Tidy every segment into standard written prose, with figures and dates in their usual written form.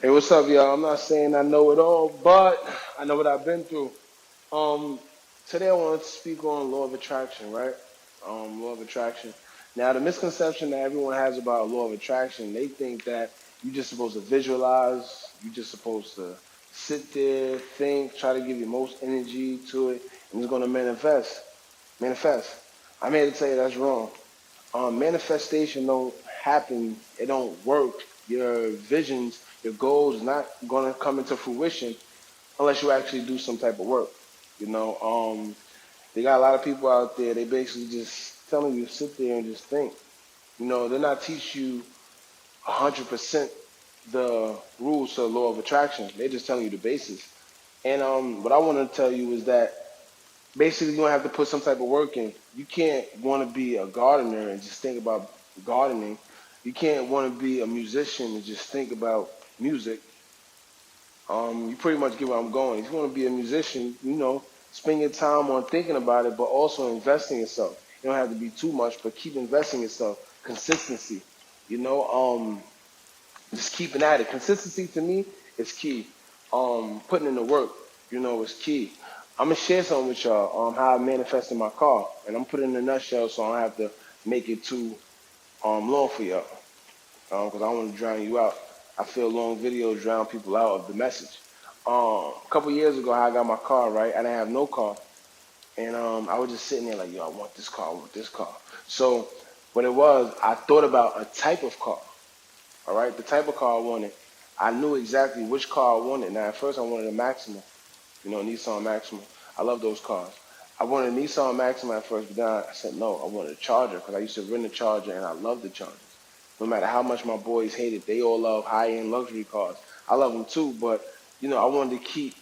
Hey, what's up, y'all? I'm not saying I know it all, but I know what I've been through. Um, Today I want to speak on law of attraction, right? Law of attraction. Now, the misconception that everyone has about law of attraction, they think that you're just supposed to visualize, you're just supposed to sit there, think, try to give your most energy to it, and it's going to manifest. Manifest. I'm here to tell you that's wrong. Manifestation don't happen. It don't work. Your visions, your goals, not gonna come into fruition unless you actually do some type of work. You know, they got a lot of people out there. They basically just telling you to sit there and just think. They're not teach you 100% the rules to the law of attraction. They're just telling you the basics. And what I want to tell you is that basically you're gonna have to put some type of work in. You can't want to be a gardener and just think about gardening. You can't want to be a musician and just think about music. You pretty much get where I'm going. If you want to be a musician, spend your time on thinking about it, but also investing yourself. You don't have to be too much, but keep investing yourself. Consistency. You know, just keeping at it. Consistency to me is key. Putting in the work, is key. I'm gonna share something with y'all. How I manifested my car, and I'm putting it in a nutshell, so I don't have to make it too long for y'all, because I don't want to drown you out. I feel long videos drown people out of the message. A couple years ago, how I got my car, right? I didn't have no car, and I was just sitting there like, yo, I want this car, I want this car. So what it was, I thought about a type of car. All right, the type of car I wanted. I knew exactly which car I wanted. Now, at first, I wanted a Maxima, Nissan Maxima. I love those cars. I wanted a Nissan Maxima at first, but then I said no. I wanted a Charger because I used to rent a Charger, and I love the Chargers. No matter how much my boys hate it, they all love high-end luxury cars. I love them too, but I wanted to keep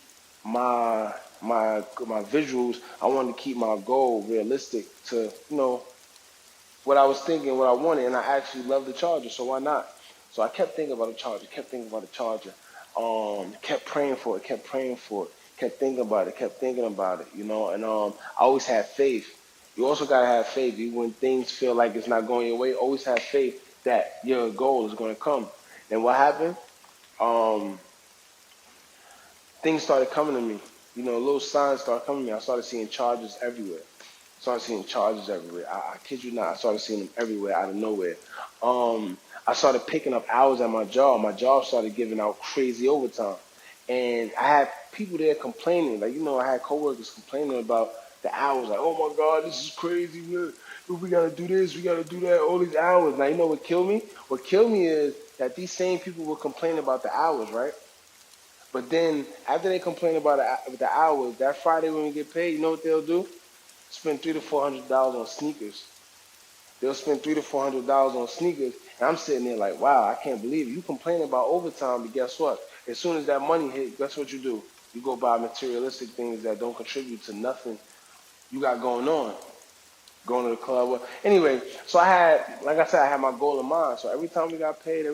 my my visuals. I wanted to keep my goal realistic to what I was thinking, what I wanted, and I actually love the Charger, so why not? So I kept thinking about the Charger, kept thinking about the Charger, kept praying for it, kept praying for it, kept thinking about it, kept thinking about it, and I always had faith. You also gotta have faith. Even when things feel like it's not going your way, always have faith that your goal is gonna come. And what happened? Um, Things started coming to me. Little signs started coming to me. I started seeing charges everywhere. Started seeing charges everywhere. I kid you not. I started seeing them everywhere out of nowhere. I started picking up hours at my job. My job started giving out crazy overtime. And I had people there complaining. Like, I had coworkers complaining about the hours. Like, oh my God, this is crazy. We got to do this. We got to do that. All these hours. Now, you know what killed me? What killed me is that these same people were complaining about the hours, right? But then after they complain about the hours, that Friday when we get paid, you know what they'll do? Spend $300 to $400 on sneakers. They'll spend $300 to $400 on sneakers, and I'm sitting there like, wow, I can't believe it. You complain about overtime, but guess what? As soon as that money hit, guess what you do? You go buy materialistic things that don't contribute to nothing you got going on. Going to the club. Well, anyway, so like I said, I had my goal in mind. So every time we got paid,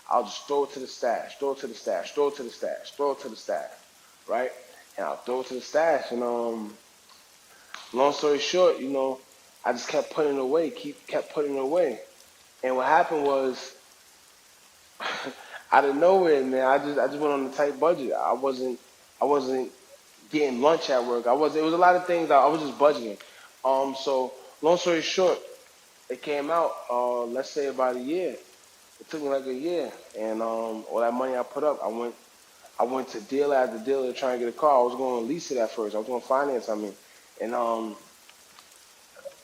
I'll just throw it to the stash, throw it to the stash, throw it to the stash, throw it to the stash, right? And I'll throw it to the stash, and long story short, I just kept putting it away, kept putting it away. And what happened was, out of nowhere, man, I just went on a tight budget. I wasn't getting lunch at work. It was a lot of things. I was just budgeting. So long story short, it came out. Let's say about a year. It took me like a year, and all that money I put up, I went to dealer after dealer to try and get a car. I was going to lease it at first. I was going to finance. I mean, and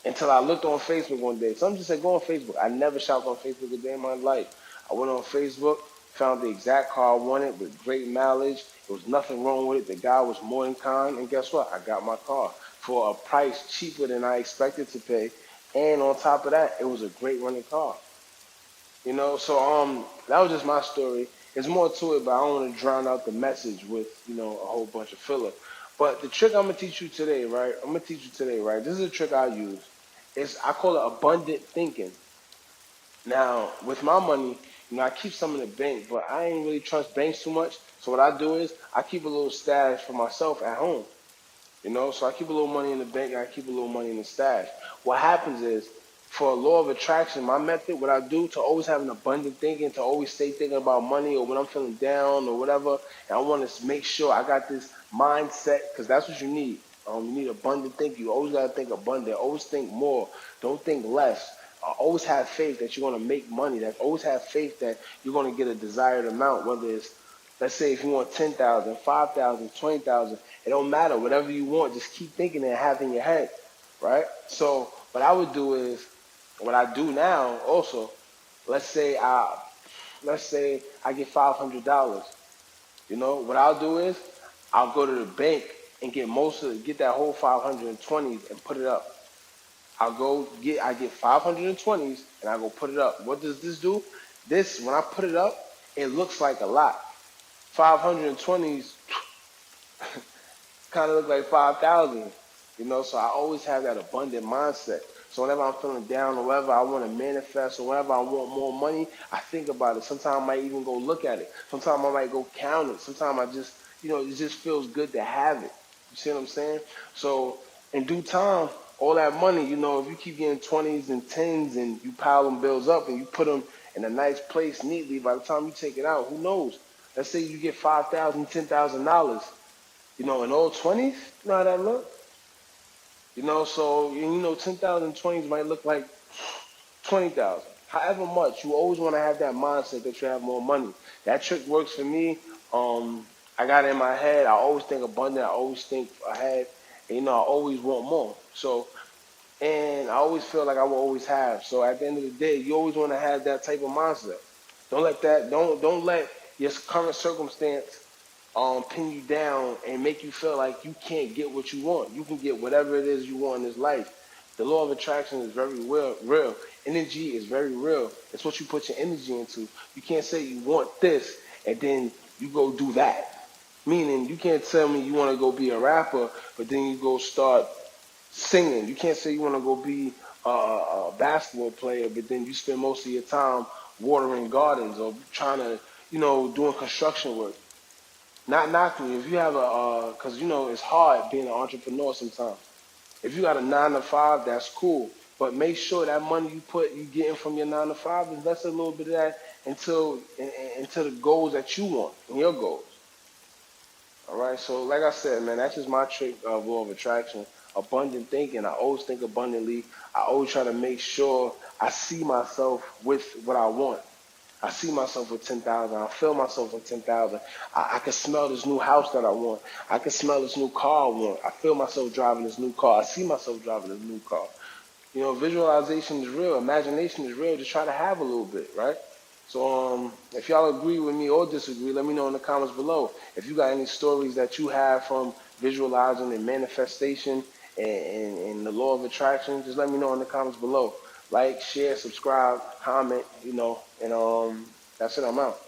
until I looked on Facebook one day. Some just said, go on Facebook. I never shopped on Facebook a day in my life. I went on Facebook, found the exact car I wanted with great mileage. There was nothing wrong with it. The guy was more than kind. And guess what? I got my car for a price cheaper than I expected to pay. And on top of that, it was a great running car. So that was just my story. There's more to it, but I don't want to drown out the message with, a whole bunch of filler. But the trick I'm gonna teach you today, right? I'm gonna teach you today, right? This is a trick I use. I call it abundant thinking. Now, with my money, I keep some in the bank, but I ain't really trust banks too much. So what I do is I keep a little stash for myself at home. So I keep a little money in the bank and I keep a little money in the stash. What happens is for law of attraction, my method, what I do to always have an abundant thinking, to always stay thinking about money or when I'm feeling down or whatever, and I want to make sure I got this mindset because that's what you need. You need abundant thinking. You always got to think abundant. Always think more. Don't think less. Always have faith that you're going to make money. That always have faith that you're going to get a desired amount, whether it's, let's say if you want 10,000, 5,000, 20,000, it don't matter. Whatever you want, just keep thinking and have in your head, right? So what I would do is, what I do now also, let's say I let's say I get $500. You know, what I'll do is I'll go to the bank and get that whole 520s and put it up. I get 520s and I go put it up. What does this do? This, when I put it up, it looks like a lot. 520s kind of look like 5,000, you know. So I always have that abundant mindset. So whenever I'm feeling down or whenever I want to manifest or whenever I want more money, I think about it. Sometimes I might even go look at it. Sometimes I might go count it. Sometimes I just, it just feels good to have it. You see what I'm saying? So in due time, all that money, if you keep getting 20s and 10s and you pile them bills up and you put them in a nice place neatly, by the time you take it out, who knows? Let's say you get $5,000, $10,000. In all 20s, you know how that look? So 10,000 20s might look like 20,000. However much, you always want to have that mindset that you have more money. That trick works for me. I got it in my head. I always think abundant. I always think ahead. And, I always want more. So, and I always feel like I will always have. So at the end of the day, you always want to have that type of mindset. Don't let your current circumstance pin you down and make you feel like you can't get what you want. You can get whatever it is you want in this life. The law of attraction is very real. Energy is very real. It's what you put your energy into. You can't say you want this and then you go do that. Meaning, you can't tell me you want to go be a rapper, but then you go start singing. You can't say you want to go be a basketball player, but then you spend most of your time watering gardens or trying to, doing construction work. Not knocking you. If you have because it's hard being an entrepreneur sometimes. If you got a 9 to 5, that's cool. But make sure that money you getting from your 9 to 5, invest a little bit of that into the goals that you want and your goals. All right. So like I said, man, that's just my trick of law of attraction. Abundant thinking. I always think abundantly. I always try to make sure I see myself with what I want. I see myself with 10,000. I feel myself with 10,000. I can smell this new house that I want. I can smell this new car I want. I feel myself driving this new car. I see myself driving this new car. Visualization is real. Imagination is real. Just try to have a little bit, right? So if y'all agree with me or disagree, let me know in the comments below. If you got any stories that you have from visualizing and manifestation and the law of attraction, just let me know in the comments below. Like, share, subscribe, comment, and that's it. I'm out.